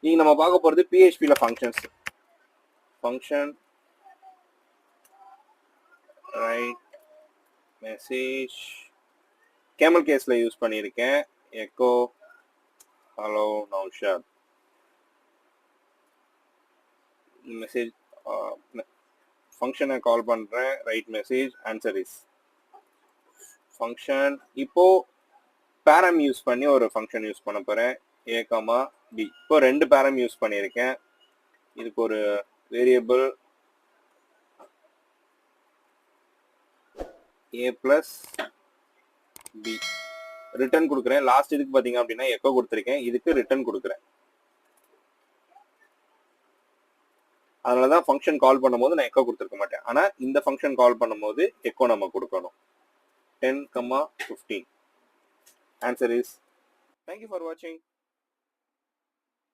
இங்க நம்ம பார்க்க போறது PHP ல functions. Function right message camel கேஸ்ல யூஸ் பண்ணியிருக்கேன். எக்கோ ஹலோ நௌஷாத் மெசேஜ் ஃபங்க்ஷனை கால் பண்றேன். Right message answer is function. இப்போ பேரம் யூஸ் பண்ணி ஒரு ஃபங்க்ஷன் யூஸ் பண்ண போறேன். A, B. இப்போ 2 பேரம் யூஸ் பண்ணியிருக்கேன். இதுக்கு ஒரு variable A plus B return கொடுக்குறேன். லாஸ்ட் இதுக்கு பாத்தீங்க அப்படின்னா எக்கோ கொடுத்துருக்கேன். இதுக்கு ரிட்டர்ன் கொடுக்குறேன். அதனாலதான் ஃபங்க்ஷன் கால் பண்ணும்போது நான் எக்கோ கொடுத்துருக்க மாட்டேன். ஆனா இந்த ஃபங்க்ஷன் கால் பண்ணும்போது எக்கோ நம்ம கொடுக்கணும். 10, 15 answer is. Thank you for watching.